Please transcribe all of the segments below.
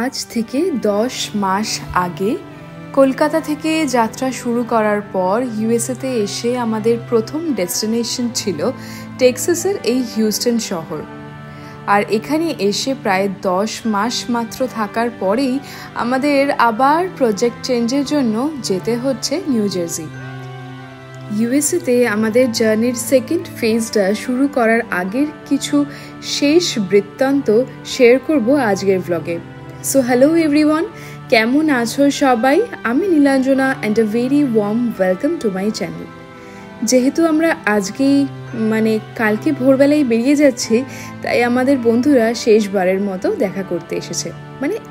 আজ থেকে 10 মাস আগে কলকাতা থেকে যাত্রা শুরু করার পর ইউএসএতে এসে আমাদের প্রথম ডেস্টিনেশন ছিল টেক্সাসের এই হিউস্টন শহর। আর এখানে এসে প্রায় 10 মাস মাত্র থাকার পরেই আমাদের আবার প্রজেক্ট চেঞ্জের জন্য যেতে হচ্ছে নিউ জার্সি। ইউএসএতে আমাদের জার্নির সেকেন্ড ফেজটা শুরু করার আগের কিছু শেষ বৃত্তান্ত শেয়ার করব আজকের ব্লগে। সো হ্যালো এভরিওয়ান, কেমন আছো সবাই? আমি Nilanjana and a very warm welcome to my channel. যেহেতু আমরা আজকেই কালকে ভোরবেলায় বেরিয়ে যাচ্ছি, তাই আমাদের বন্ধুরা শেষবারের মতো দেখা করতে এসেছে,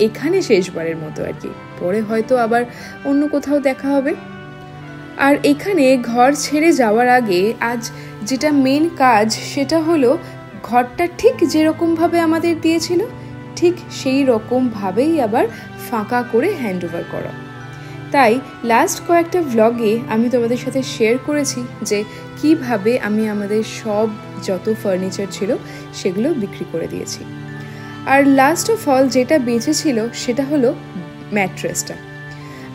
এখানে শেষবারের মতো আর কি। পরে হয়তো আবার অন্য কোথাও দেখা হবে। আর এখানে ঘর ছেড়ে যাওয়ার আগে আজ যেটা মেন কাজ সেটা হলো ঘরটা ঠিক যেরকমভাবে আমাদের দিয়েছিল ঠিক সেই রকমভাবেই আবার ফাঁকা করে হ্যান্ড ওভার করা। তাই লাস্ট কয়েকটা ভ্লগে আমি তোমাদের সাথে শেয়ার করেছি যে কিভাবে আমি আমাদের সব যত ফার্নিচার ছিল সেগুলো বিক্রি করে দিয়েছি। আর লাস্ট অফ অল যেটা বেঁচেছিল সেটা হলো ম্যাট্রেসটা।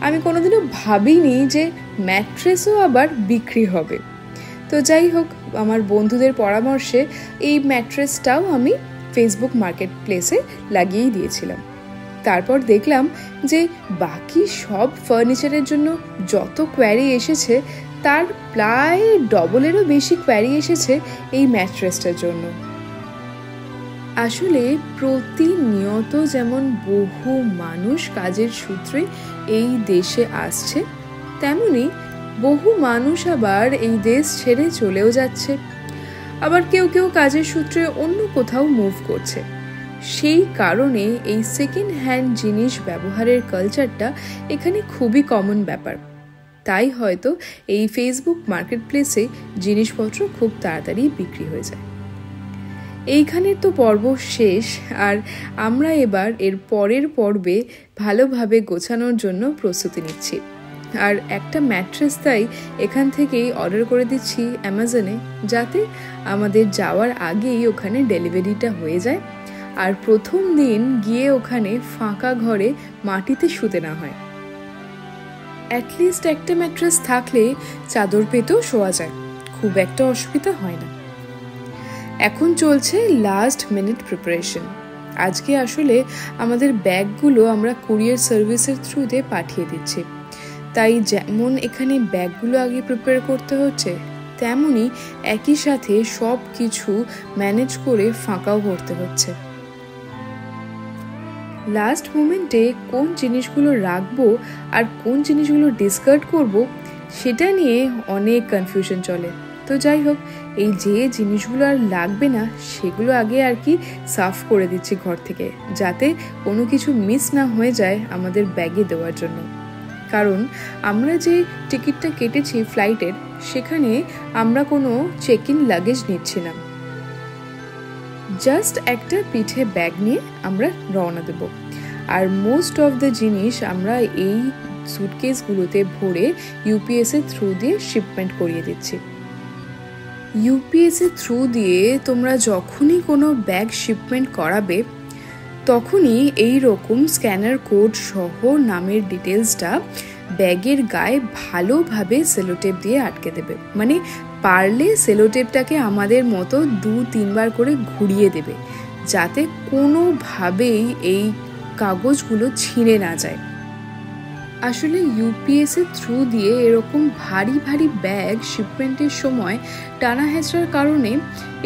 আমি কোনোদিনও ভাবিনি যে ম্যাট্রেসও আবার বিক্রি হবে। তো যাই হোক, আমার বন্ধুদের পরামর্শে এই ম্যাট্রেসটাও আমি ফেসবুক মার্কেট প্লেসে লাগিয়েই দিয়েছিলাম। তারপর দেখলাম যে বাকি সব ফার্নিচারের জন্য যত কোয়ারি এসেছে তার প্রায় ডবলেরও বেশি কোয়ারি এসেছে এই ম্যাট্রেসটার জন্য। আসলে প্রতিনিয়ত যেমন বহু মানুষ কাজের সূত্রে এই দেশে আসছে, তেমনি বহু মানুষ আবার এই দেশ ছেড়ে চলেও যাচ্ছে। আবার কেউ কেউ কাজের সূত্রে অন্য কোথাও মুভ করছে। সেই কারণে এই সেকেন্ড হ্যান্ড জিনিস ব্যবহারের কালচারটা এখানে খুবই কমন ব্যাপার। তাই হয়তো এই ফেসবুক মার্কেট প্লেসে জিনিসপত্র খুব তাড়াতাড়ি বিক্রি হয়ে যায়। এইখানের তো পর্ব শেষ, আর আমরা এবার এর পরের পর্বে ভালোভাবে গোছানোর জন্য প্রস্তুতি নিচ্ছি। আর একটা ম্যাট্রেস তাই এখান থেকেই অর্ডার করে দিচ্ছি অ্যামাজনে, যাতে আমাদের যাওয়ার আগেই ওখানে ডেলিভারিটা হয়ে যায় আর প্রথম দিন গিয়ে ওখানে ফাঁকা ঘরে মাটিতে শুতে না হয়। অ্যাটলিস্ট একটা ম্যাট্রেস থাকলে চাদর পেতেও শোয়া যায়, খুব একটা অসুবিধা হয় না। এখন চলছে লাস্ট মিনিট প্রিপারেশন। আজকে আসলে আমাদের ব্যাগগুলো আমরা কুরিয়ার সার্ভিসের থ্রুতে পাঠিয়ে দিচ্ছি, তাই যেমন এখানে ব্যাগগুলো আগে প্রিপেয়ার করতে হচ্ছে, তেমনি একই সাথে সব কিছু ম্যানেজ করে ফাঁকাও করতে হচ্ছে। লাস্ট মোমেন্টে কোন জিনিসগুলো রাখবো আর কোন জিনিসগুলো ডিসকার্ড করব সেটা নিয়ে অনেক কনফিউশন চলে। তো যাই হোক, এই যে জিনিসগুলো আর লাগবে না সেগুলো আগে আর কি সাফ করে দিচ্ছি ঘর থেকে, যাতে কোনো কিছু মিস না হয়ে যায় আমাদের ব্যাগে দেওয়ার জন্য। কারণ আমরা যে টিকিটটা কেটেছি ফ্লাইটের, সেখানে আমরা কোনো চেক ইন লাগেজ নিচ্ছি না, জাস্ট একটা পিঠে ব্যাগ নিয়ে আমরা রওনা দেব। আর মোস্ট অফ দ্য জিনিস আমরা এই সুটকেসগুলোতে ভরে ইউপিএস এর থ্রু দিয়ে শিপমেন্ট করিয়ে দিচ্ছি। ইউপিএস এর থ্রু দিয়ে তোমরা যখনই কোনো ব্যাগ শিপমেন্ট করাবে, তখনই এই রকম স্ক্যানার কোড সহ নামের ডিটেলসটা ব্যাগের গায়ে ভালোভাবে সেলোটেপ দিয়ে আটকে দেবে। পারলে সেলোটেপটাকে আমাদের মতো 2-3 বার করে ঘুরিয়ে দেবে, যাতে কোনোভাবেই এই কাগজগুলো ছিঁড়ে না যায়। আসলে ইউপিএস এর থ্রু দিয়ে এরকম ভারী ভারী ব্যাগ শিপমেন্টের সময় টানা হেঁচড়ার কারণে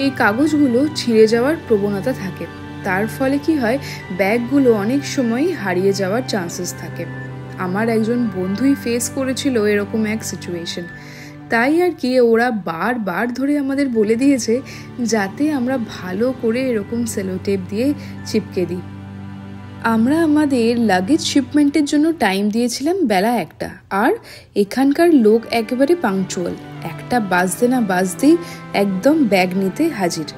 এই কাগজগুলো ছিঁড়ে যাওয়ার প্রবণতা থাকে। তার ফলে কি হয়, ব্যাগগুলো অনেক সময়ই হারিয়ে যাওয়ার চান্সেস থাকে। আমার একজন বন্ধুই ফেস করেছিল এরকম এক সিচুয়েশন। তাই আর কি ওরা বারবার ধরে আমাদের বলে দিয়েছে যাতে আমরা ভালো করে এরকম সেলোটেপ দিয়ে চিপকে দিই। আমরা আমাদের লাগেজ শিপমেন্টের জন্য টাইম দিয়েছিলাম বেলা 1টা, আর এখানকার লোক একেবারে পাংচুয়াল, 1টা বাজতে না বাজতেই একদম ব্যাগ নিতে হাজির।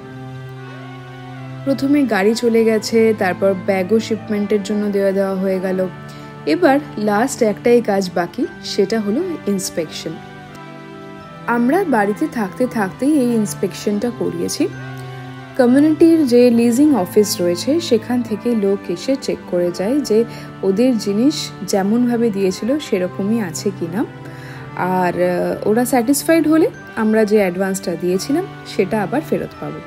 প্রথমে গাড়ি চলে গেছে, তারপর ব্যাগও শিপমেন্টের জন্য দেওয়া হয়ে গেল। এবার লাস্ট একটাই কাজ বাকি, সেটা হলো ইন্সপেকশন। আমরা বাড়িতে থাকতে থাকতেই এই ইন্সপেকশনটা করিয়েছি। কমিউনিটির যে লিজিং অফিস রয়েছে সেখান থেকে লোক এসে চেক করে যায় যে ওদের জিনিস যেমনভাবে দিয়েছিল সেরকমই আছে কিনা, আর ওরা স্যাটিসফাইড হলে আমরা যে অ্যাডভান্সটা দিয়েছিলাম সেটা আবার ফেরত পাবো।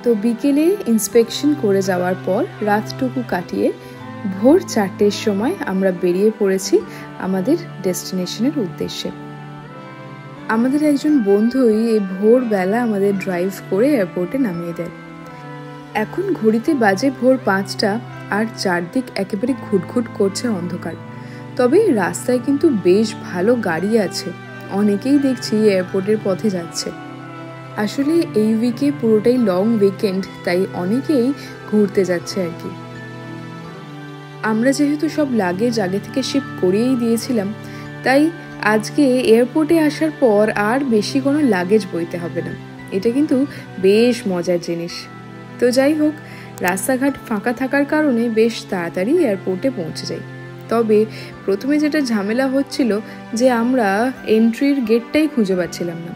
তো বিকেলে ইন্সপেকশন করে যাওয়ার পর রাতটুকু কাটিয়ে ভোর 4টের সময় আমরা বেরিয়ে পড়েছি আমাদের ডেস্টিনেশনের উদ্দেশ্যে। আমাদের একজন বন্ধুই এই ভোরবেলা আমাদের ড্রাইভ করে এয়ারপোর্টে নামিয়ে দেয়। এখন ঘড়িতে বাজে ভোর 5টা আর চারদিক একেবারে ঘুটঘুট করছে অন্ধকার। তবে রাস্তায় কিন্তু বেশ ভালো গাড়ি আছে, অনেকেই দেখছি এয়ারপোর্টের পথে যাচ্ছে। আসলে এই উইকে পুরোটাই লং উইকেন্ড, তাই অনেকেই ঘুরতে যাচ্ছে আর কি। আমরা যেহেতু সব লাগেজ আগে থেকে শিফট করিয়েই দিয়েছিলাম, তাই আজকে এয়ারপোর্টে আসার পর আর বেশি কোনো লাগেজ বইতে হবে না। এটা কিন্তু বেশ মজার জিনিস। তো যাই হোক, রাস্তাঘাট ফাঁকা থাকার কারণে বেশ তাড়াতাড়ি এয়ারপোর্টে পৌঁছে যাই। তবে প্রথমে যেটা ঝামেলা হচ্ছিল যে আমরা এন্ট্রির গেটটাই খুঁজে পাচ্ছিলাম না।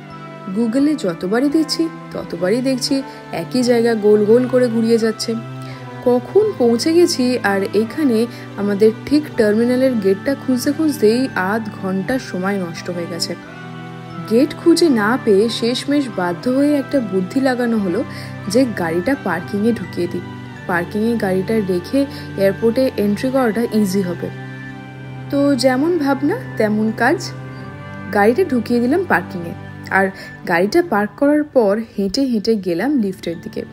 গুগলে যতবারই দিচ্ছি ততবারই দেখছি একই জায়গা গোল গোল করে ঘুরিয়ে যাচ্ছে। কখন পৌঁছে গেছি আর এখানে আমাদের ঠিক টার্মিনালের গেটটা খুঁজতে খুঁজতেই আধ ঘন্টা সময় নষ্ট হয়ে গেছে। গেট খুঁজে না পেয়ে শেষমেশ বাধ্য হয়ে একটা বুদ্ধি লাগানো হলো যে গাড়িটা পার্কিংয়ে ঢুকিয়ে দিই। পার্কিংয়ে গাড়িটা রেখে এয়ারপোর্টে এন্ট্রি করাটা ইজি হবে। তো যেমন ভাবনা তেমন কাজ, গাড়িটা ঢুকিয়ে দিলাম পার্কিংয়ে। আর গাড়িটা পার্ক করার পর হেঁটে হেঁটে গেলাম লিফটের দিকে।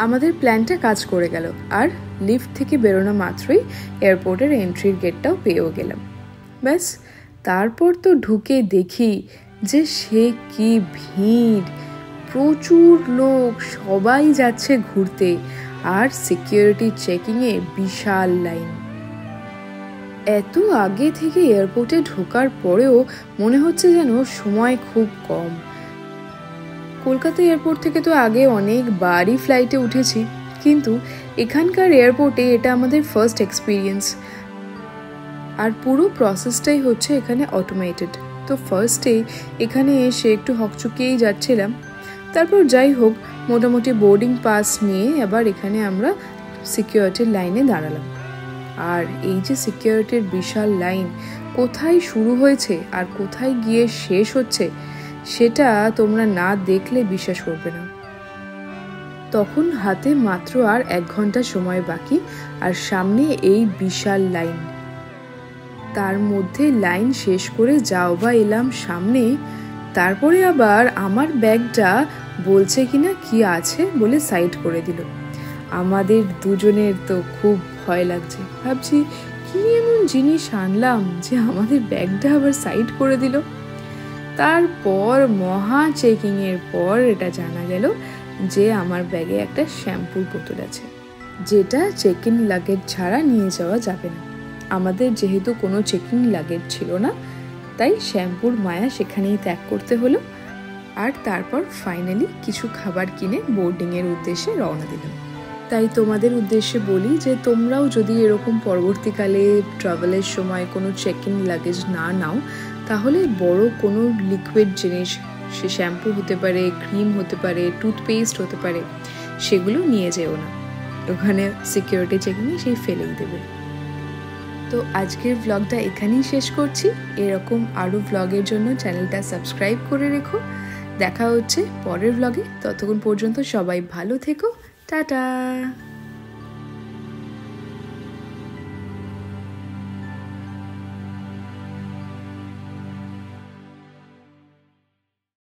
আমাদের প্ল্যানটা কাজ করে গেল, আর লিফট থেকে বেরোনো মাত্রই এয়ারপোর্টের এন্ট্রির গেটটাও পেয়েও গেলাম। ব্যাস, তারপর তো ঢুকে দেখি যে সে কি ভিড়, প্রচুর লোক, সবাই যাচ্ছে ঘুরতে, আর সিকিউরিটি চেকিংয়ে বিশাল লাইন। এত আগে থেকে এয়ারপোর্টে ঢোকার পরেও মনে হচ্ছে যেন সময় খুব কম। কলকাতা এয়ারপোর্ট থেকে তো আগে অনেকবারই ফ্লাইটে উঠেছি, কিন্তু এখানকার এয়ারপোর্টে এটা আমাদের ফার্স্ট এক্সপিরিয়েন্স। আর পুরো প্রসেসটাই হচ্ছে এখানে অটোমেটেড। তো ফার্স্টে এখানে এসে একটু হকচকিয়েই যাচ্ছিলাম। তারপর যাই হোক, মোটামুটি বোর্ডিং পাস নিয়ে আবার এখানে আমরা সিকিউরিটির লাইনে দাঁড়ালাম। আর এই যে সিকিউরিটির বিশাল লাইন, কোথায় শুরু হয়েছে আর কোথায় গিয়ে শেষ হচ্ছে সেটা তোমরা না দেখলে বিশ্বাস করবে না। তখন হাতে মাত্র আর 1 ঘন্টা সময় বাকি, আর সামনে এই বিশাল লাইন। তার মধ্যে লাইন শেষ করে যাও বা এলাম সামনে, তারপরে আবার আমার ব্যাগটা বলছে কিনা কি আছে বলে সাইড করে দিল। আমাদের দুজনের তো খুব ভয় লাগছে, ভাবছি কি এমন জিনিস আনলাম যে আমাদের ব্যাগটা আবার সাইড করে দিল। তারপর মহা চেকিংয়ের পর এটা জানা গেল যে আমার ব্যাগে একটা শ্যাম্পুর বোতল আছে, যেটা চেক ইন লাগেজ ছাড়া নিয়ে যাওয়া যাবে না। আমাদের যেহেতু কোনো চেকিং লাগেজ ছিল না, তাই শ্যাম্পুর মায়া সেখানেই ত্যাগ করতে হলো। আর তারপর ফাইনালি কিছু খাবার কিনে বোর্ডিংয়ের উদ্দেশ্যে রওনা দিলাম। তাই তোমাদের উদ্দেশ্যে বলি যে তোমরাও যদি এরকম পরবর্তীকালে ট্রাভেলের সময় কোনো চেক ইন লাগেজ না নাও, তাহলে বড় কোনো লিকুইড জিনিস, সে শ্যাম্পু হতে পারে, ক্রিম হতে পারে, টুথপেস্ট হতে পারে, সেগুলো নিয়ে যেও না। ওখানে সিকিউরিটি চেকিংয়ে সেই ফেলেই দেবে। তো আজকের ব্লগটা এখানেই শেষ করছি। এরকম আরও ব্লগের জন্য চ্যানেলটা সাবস্ক্রাইব করে রেখো। দেখা হচ্ছে পরের ব্লগে। ততক্ষণ পর্যন্ত সবাই ভালো থেকো। টাটা।